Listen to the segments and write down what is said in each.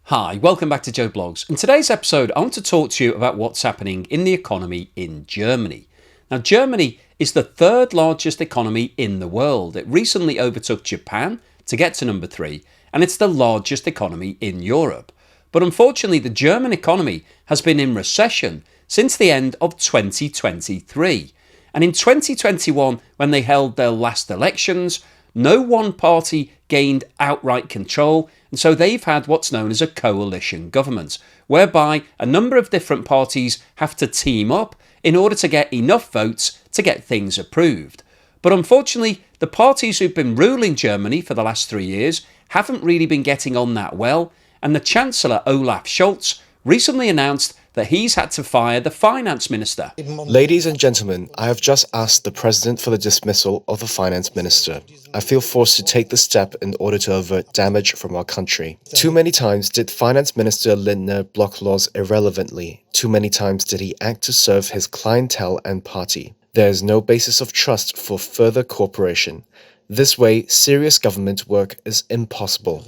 Hi, welcome back to Joe Blogs. In today's episode, I want to talk to you about what's happening in the economy in Germany. Now, Germany is the third largest economy in the world. It recently overtook Japan to get to number 3, and it's the largest economy in Europe. But unfortunately, the German economy has been in recession since the end of 2023. And in 2021, when they held their last elections, no one party gained outright control, and so they've had what's known as a coalition government, whereby a number of different parties have to team up in order to get enough votes to get things approved. But unfortunately, the parties who've been ruling Germany for the last 3 years haven't really been getting on that well, and the Chancellor Olaf Scholz recently announced that he's had to fire the finance minister. Ladies and gentlemen, I have just asked the President for the dismissal of the finance minister. I feel forced to take this step in order to avert damage from our country. Too many times did Finance Minister Lindner block laws irrelevantly. Too many times did he act to serve his clientele and party. There is no basis of trust for further cooperation. This way, serious government work is impossible.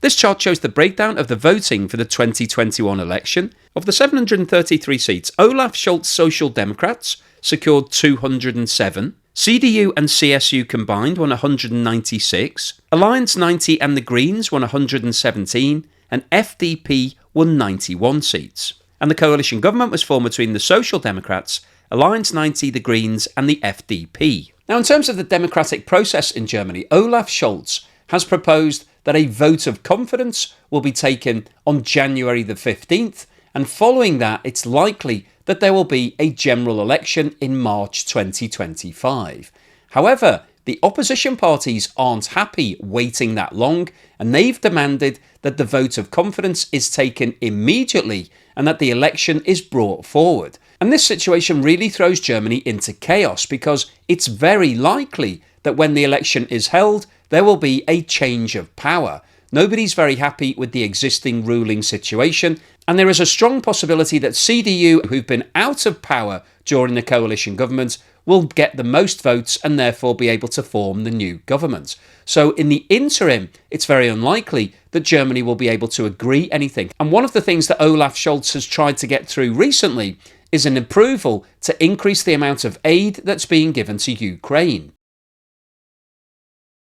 This chart shows the breakdown of the voting for the 2021 election. Of the 733 seats, Olaf Scholz Social Democrats secured 207, CDU and CSU combined won 196, Alliance 90 and the Greens won 117, and FDP won 91 seats. And the coalition government was formed between the Social Democrats, Alliance 90, the Greens and the FDP. Now, in terms of the democratic process in Germany, Olaf Scholz has proposed that a vote of confidence will be taken on January the 15th, and following that, it's likely that there will be a general election in March 2025. However, the opposition parties aren't happy waiting that long, and they've demanded that the vote of confidence is taken immediately and that the election is brought forward. And this situation really throws Germany into chaos, because it's very likely that when the election is held, there will be a change of power. Nobody's very happy with the existing ruling situation, and there is a strong possibility that CDU, who've been out of power during the coalition government, will get the most votes and therefore be able to form the new government. So in the interim, it's very unlikely that Germany will be able to agree anything. And one of the things that Olaf Scholz has tried to get through recently is an approval to increase the amount of aid that's being given to Ukraine.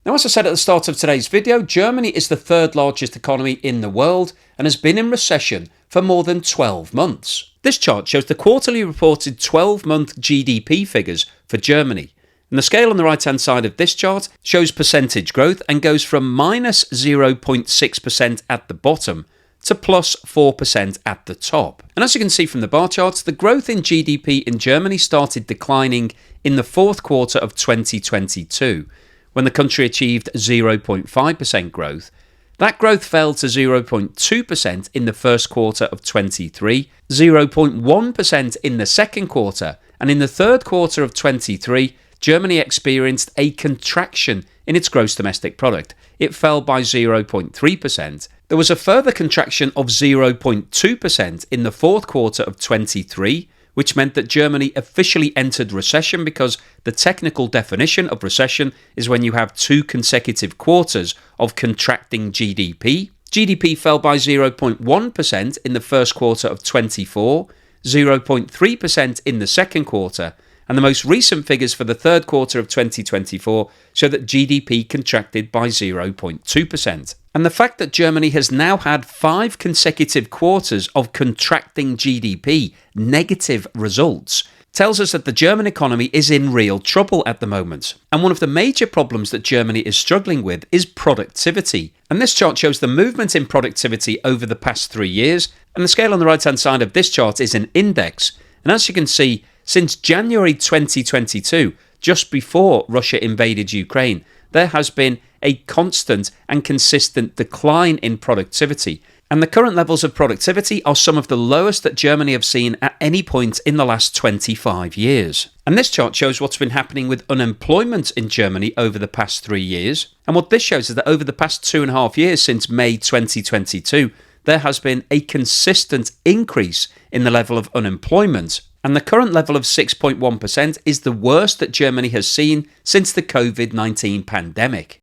Now, as I said at the start of today's video, Germany is the third largest economy in the world and has been in recession for more than 12 months. This chart shows the quarterly reported 12-month GDP figures for Germany. And the scale on the right-hand side of this chart shows percentage growth and goes from minus 0.6% at the bottom to plus 4% at the top. And as you can see from the bar charts, the growth in GDP in Germany started declining in the fourth quarter of 2022. When the country achieved 0.5% growth. That growth fell to 0.2% in the first quarter of 23, 0.1% in the second quarter, and in the third quarter of 23, Germany experienced a contraction in its gross domestic product. It fell by 0.3%. There was a further contraction of 0.2% in the fourth quarter of 23, which meant that Germany officially entered recession, because the technical definition of recession is when you have 2 consecutive quarters of contracting GDP. GDP fell by 0.1% in the first quarter of 24, 0.3% in the second quarter, and the most recent figures for the third quarter of 2024 show that GDP contracted by 0.2%. And the fact that Germany has now had 5 consecutive quarters of contracting GDP, negative results, tells us that the German economy is in real trouble at the moment. And one of the major problems that Germany is struggling with is productivity. And this chart shows the movement in productivity over the past 3 years, and the scale on the right-hand side of this chart is an index. And as you can see, since January 2022, just before Russia invaded Ukraine, there has been a constant and consistent decline in productivity. And the current levels of productivity are some of the lowest that Germany have seen at any point in the last 25 years. And this chart shows what's been happening with unemployment in Germany over the past 3 years. And what this shows is that over the past 2.5 years, since May 2022, there has been a consistent increase in the level of unemployment. And the current level of 6.1% is the worst that Germany has seen since the COVID-19 pandemic.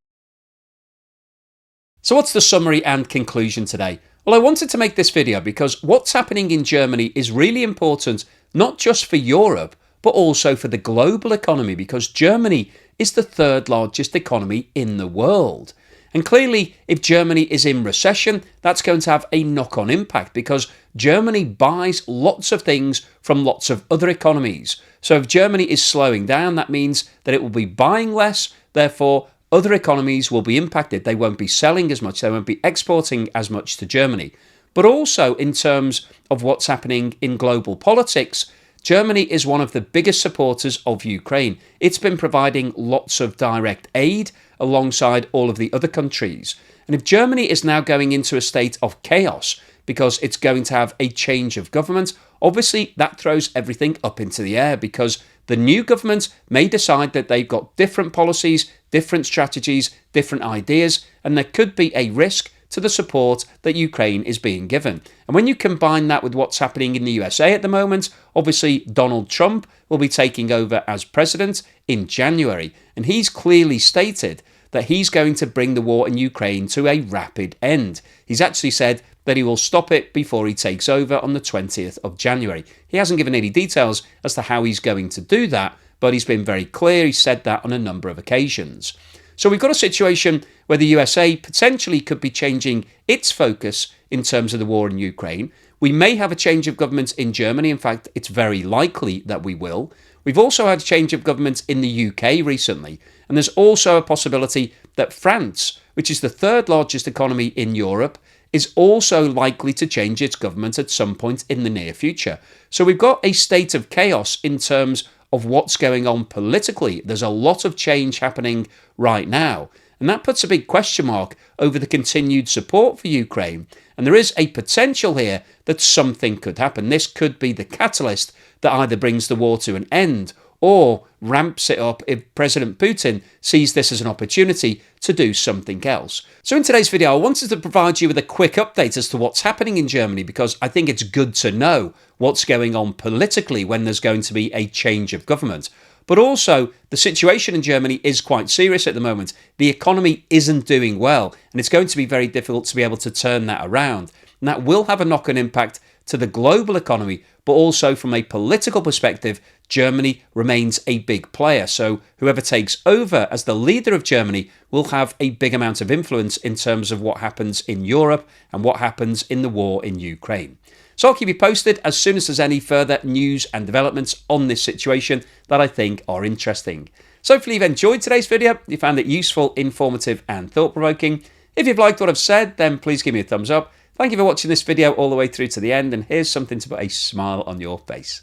So what's the summary and conclusion today? Well, I wanted to make this video because what's happening in Germany is really important, not just for Europe, but also for the global economy, because Germany is the third largest economy in the world. And clearly, if Germany is in recession, that's going to have a knock-on impact because Germany buys lots of things from lots of other economies. So if Germany is slowing down, that means that it will be buying less, therefore other economies will be impacted. They won't be selling as much, they won't be exporting as much to Germany. But also in terms of what's happening in global politics, Germany is one of the biggest supporters of Ukraine. It's been providing lots of direct aid alongside all of the other countries. And if Germany is now going into a state of chaos because it's going to have a change of government, obviously that throws everything up into the air because the new government may decide that they've got different policies, different strategies, different ideas, and there could be a risk to the support that Ukraine is being given. And when you combine that with what's happening in the USA at the moment, obviously Donald Trump will be taking over as president in January, and he's clearly stated that he's going to bring the war in Ukraine to a rapid end. He's actually said that he will stop it before he takes over on the 20th of January. He hasn't given any details as to how he's going to do that, but he's been very clear. He said that on a number of occasions. So we've got a situation where the USA potentially could be changing its focus in terms of the war in Ukraine. We may have a change of government in Germany. In fact, it's very likely that we will. We've also had a change of government in the UK recently. And there's also a possibility that France, which is the third largest economy in Europe, is also likely to change its government at some point in the near future. So we've got a state of chaos in terms of what's going on politically. There's a lot of change happening right now. And that puts a big question mark over the continued support for Ukraine. And there is a potential here that something could happen. This could be the catalyst that either brings the war to an end or ramps it up if President Putin sees this as an opportunity to do something else. So in today's video, I wanted to provide you with a quick update as to what's happening in Germany because I think it's good to know what's going on politically when there's going to be a change of government. But also, the situation in Germany is quite serious at the moment. The economy isn't doing well, and it's going to be very difficult to be able to turn that around. And that will have a knock-on impact to the global economy, but also from a political perspective, Germany remains a big player. So whoever takes over as the leader of Germany will have a big amount of influence in terms of what happens in Europe and what happens in the war in Ukraine. So I'll keep you posted as soon as there's any further news and developments on this situation that I think are interesting. So hopefully you've enjoyed today's video, you found it useful, informative and thought-provoking. If you've liked what I've said, then please give me a thumbs up. Thank you for watching this video all the way through to the end, and here's something to put a smile on your face.